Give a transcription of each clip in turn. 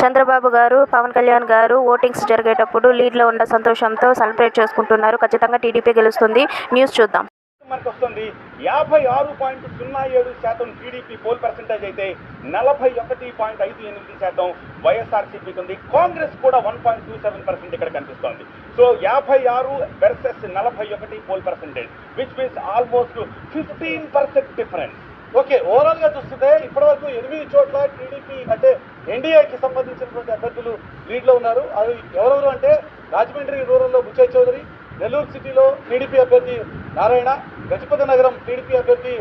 చంద్రబాబు గారు, పవన్ కళ్యాణ్ గారు ఓటింగ్స్ జరిగేటప్పుడు లీడ్లో ఉన్న సంతోషంతో సెలబ్రేట్ చేసుకుంటున్నారు. ఖచ్చితంగా టీడీపీ గెలుస్తుంది. న్యూస్ చూద్దాం. మనకు వస్తుంది 56.07% టీడీపీ పోల్ పర్సెంటేజ్ అయితే 41.58% వైఎస్ఆర్సీపీకి ఉంది. కాంగ్రెస్ కూడా 1.27% ఇక్కడ కనిపిస్తోంది. So 56 versus 41 poll percentage, which means almost 15% difference. Okay, overall గా చూస్తుంటే ఇప్పటివరకు 8 చోట్ల టీడీపీ అంటే ఎన్డీఏకి సంబంధించినటువంటి అభ్యర్థులు లీడ్ లో ఉన్నారు. అది ఎవరెవరు అంటే రాజమండ్రి రూరల్లో బుచ్చయ్య చౌదరి, నెల్లూరు సిటీలో టీడీపీ అభ్యర్థి నారాయణ, గజపతి నగరం టీడీపీ అభ్యర్థి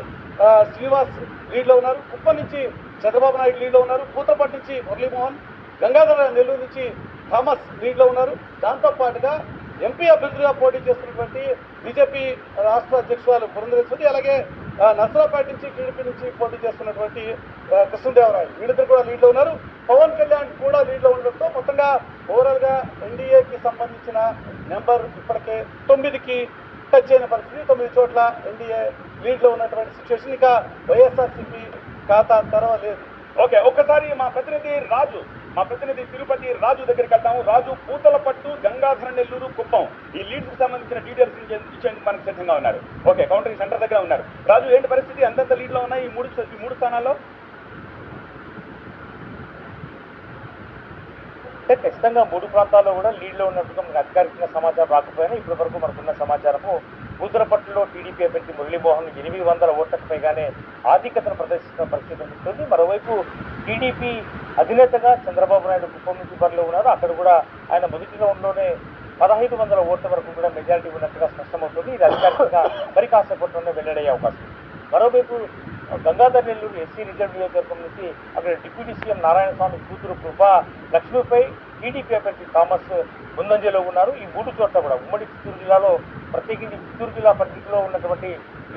శ్రీనివాస్ లీడ్ లో ఉన్నారు. కుప్పం నుంచి చంద్రబాబు నాయుడు లీడ్ లో ఉన్నారు. కూతపట్టు నుంచి మురళీమోహన్, గంగాధర నెల్లూరు నుంచి థామస్ లీడ్ లో ఉన్నారు. దాంతో పాటుగా ఎంపీ అభ్యర్థులుగా పోటీ చేస్తున్నటువంటి బీజేపీ రాష్ట్ర అధ్యక్షురాలు పురంధరేశ్వరి, అలాగే నర్సరాపేట నుంచి టీడీపీ నుంచి పోటీ చేస్తున్నటువంటి కృష్ణదేవరాయలు, వీళ్ళిద్దరు కూడా లీడ్లో ఉన్నారు. పవన్ కళ్యాణ్ కూడా లీడ్లో ఉండడంతో మొత్తంగా ఓవరాల్గా ఎన్డీఏకి సంబంధించిన నెంబర్ ఇప్పటికే 9కి టచ్ అయిన పరిస్థితి. 9 చోట్ల ఎన్డీఏ లీడ్లో ఉన్నటువంటి సిచ్యువేషన్. ఇక వైఎస్ఆర్సీపీ ఖాతా తెరవలేదు. ఓకే, ఒక్కసారి మా ప్రతినిధి తిరుపతి రాజు దగ్గరికి వెళ్తాము. రాజు, పూతలపట్టు, గంగాధర నెల్లూరు, కుప్పం ఈ లీడ్స్ కి సంబంధించిన డీటెయిల్స్ ఇచ్చేందుకు మనకు సిద్ధంగా ఉన్నారు. ఓకే, కౌంటరింగ్ సెంటర్ దగ్గర ఉన్నారు. రాజు, ఏంటి పరిస్థితి? అంతంత లీడ్ లో ఉన్నాయి ఈ మూడు స్థానాల్లో? అంటే ఖచ్చితంగా 3 ప్రాంతాల్లో కూడా లీడ్లో ఉన్నట్టుగా మనకు అధికారికంగా సమాచారం రాకపోయినా ఇప్పటి వరకు మనకున్న సమాచారము పూతలపట్టులో టీడీపీ అభ్యర్థి మురళీమోహన్ 800 ఓట్లకు పైగానే ఆధిక్యతను ప్రదర్శిస్తున్న పరిస్థితి కనిపిస్తుంది. మరోవైపు టీడీపీ అధినేతగా చంద్రబాబు నాయుడు కుప్పం నుంచి బరిలో ఉన్నారు. అక్కడ కూడా ఆయన మొదటి రౌండ్లోనే 1500 ఓట్ల వరకు కూడా మెజారిటీ ఉన్నట్టుగా స్పష్టమవుతుంది. ఇది అధికారికంగా మరి కాసేపట్లోనే వెల్లడయ్యే అవకాశం ఉంది. మరోవైపు గంగాధర్ నెల్లూరు ఎస్సీ రిజర్వ్ నియోజకవర్గం నుంచి అక్కడ డిప్యూటీ సీఎం నారాయణ స్వామి కూతురు కృపా లక్ష్మిపై టీడీపీ అభ్యర్థి థామస్ ముందంజలో ఉన్నారు. ఈ 3 చోట్ల కూడా ఉమ్మడి చిత్తూరు జిల్లాలో, ప్రత్యేకించి చిత్తూరు జిల్లా పరిధిలో ఉన్నటువంటి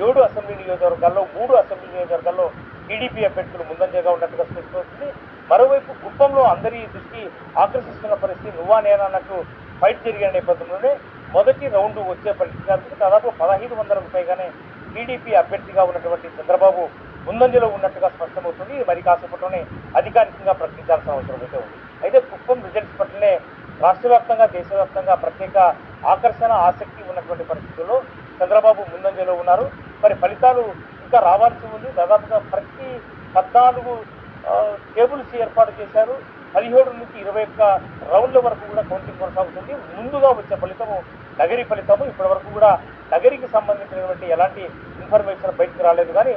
7 అసెంబ్లీ నియోజకవర్గాల్లో 3 అసెంబ్లీ నియోజకవర్గాల్లో టీడీపీ అభ్యర్థులు ముందంజగా ఉన్నట్టుగా స్పష్టమవుతుంది. మరోవైపు కుప్పంలో అందరి దృష్టి ఆకర్షిస్తున్న పరిస్థితి నువ్వా నేనా అన్నట్టు ఫైట్ జరిగిన నేపథ్యంలోనే మొదటి రౌండ్ వచ్చే పరిస్థితి దాదాపు 1500కు పైగానే టీడీపీ అభ్యర్థిగా ఉన్నటువంటి చంద్రబాబు ముందంజలో ఉన్నట్టుగా స్పష్టమవుతుంది. మరి కాసేపట్లోనే అధికారికంగా ప్రకటించాల్సిన అవసరం అయితే ఉంది. అయితే కుప్పం రిజల్ట్స్ పట్లనే రాష్ట్ర వ్యాప్తంగా, దేశవ్యాప్తంగా ప్రత్యేక ఆకర్షణ, ఆసక్తి ఉన్నటువంటి పరిస్థితుల్లో చంద్రబాబు ముందంజలో ఉన్నారు. మరి ఫలితాలు ఇంకా రావాల్సి ఉంది. దాదాపుగా ప్రతి 14 టేబుల్స్ ఏర్పాటు చేశారు. 17 నుంచి 21 రౌండ్ల వరకు కూడా కౌంటింగ్ కొనసాగుతుంది. ముందుగా వచ్చే ఫలితము నగరి ఫలితము. ఇప్పటి వరకు కూడా నగరికి సంబంధించినటువంటి ఎలాంటి ఇన్ఫర్మేషన్ బయటకు రాలేదు. కానీ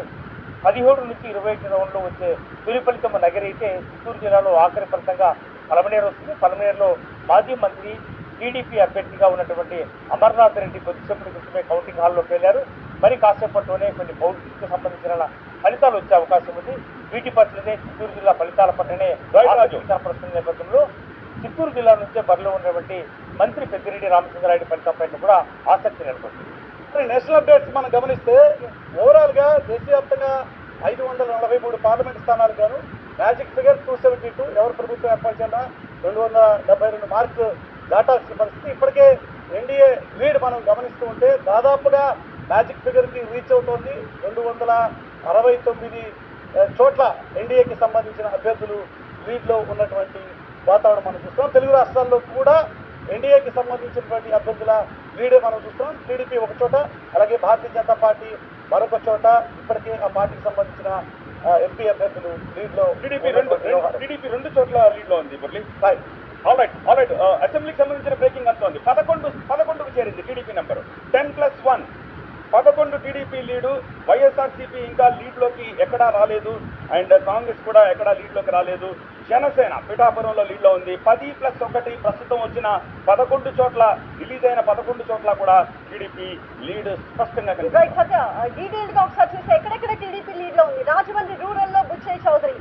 17 నుంచి 21 రౌండ్లో వచ్చే తొలి ఫలితం నగరి అయితే చిత్తూరు జిల్లాలో ఆఖరి ఫలితంగా పలమనేరు వస్తుంది. పలమనేరులో మాజీ మంత్రి టీడీపీ అభ్యర్థిగా ఉన్నటువంటి అమర్నాథ్ రెడ్డి కొద్దిసేపటి క్రితమే కౌంటింగ్ హాల్లోకి వెళ్ళారు. మరి కాసేపట్లోనే కొన్ని కౌంటింగ్కి సంబంధించిన ఫలితాలు వచ్చే అవకాశం ఉంది. వీటి పట్లనే చిత్తూరు జిల్లా ఫలితాల పట్లనే కనపడుతున్న నేపథ్యంలో చిత్తూరు జిల్లా నుంచే బరిలో ఉన్నటువంటి మంత్రి పెద్దిరెడ్డి రామచంద్రారెడ్డి ఫలితం పైన కూడా ఆసక్తి నెలకొంది. నేషనల్ అప్డేట్స్ మనం గమనిస్తే ఓవరాల్ గా దేశవ్యాప్తంగా 543 పార్లమెంట్ స్థానాలు గాను మ్యాజిక్ ఫిగర్ 272. ఎవరు ప్రభుత్వం ఏర్పరిచినా 272 మార్క్స్ దాటాల్సిన పరిస్థితి. ఇప్పటికే ఎన్డీఏ లీడ్ మనం గమనిస్తూ ఉంటే దాదాపుగా మ్యాజిక్ ఫిగర్ కి రీచ్ అవుతోంది. 269 చోట్ల ఎన్డీఏకి సంబంధించిన అభ్యర్థులు లీడ్లో ఉన్నటువంటి వాతావరణం మనం చూస్తున్నాం. తెలుగు రాష్ట్రాల్లో కూడా ఎన్డీఏకి సంబంధించినటువంటి అభ్యర్థుల లీడే మనం చూస్తున్నాం. టీడీపీ ఒక చోట, అలాగే భారతీయ జనతా పార్టీ మరొక చోట. ఇప్పటికే ఆ పార్టీకి సంబంధించిన ఎంపీ అభ్యర్థులు లీడ్లో. టీడీపీ 2 చోట్ల లీడ్లో ఉంది. ఆల్రైట్. అసెంబ్లీకి సంబంధించిన బ్రేకింగ్ అంతా ఉంది. 11కు చేరింది TDP number 10+1. 11 TDP lead. YSRCP ఇంకా లీడ్లోకి ఎక్కడా రాలేదు. అండ్ కాంగ్రెస్ కూడా ఎక్కడా లీడ్లోకి రాలేదు. జనసేన పిఠాపురంలో లీడ్లో ఉంది. 10+1 ప్రస్తుతం వచ్చిన 11 చోట్ల, రిలీజ్ అయిన 11 చోట్ల కూడా టీడీపీ లీడ్ స్పష్టంగా కనిపిస్తుంది. డీటెయిల్డ్ గా ఒకసారి చూస్తే ఎక్కడెక్కడ టీడీపీ లీడ్ లో ఉంది. రాజమండ్రి రూరల్ లో బుచ్చయ్య చౌదరి,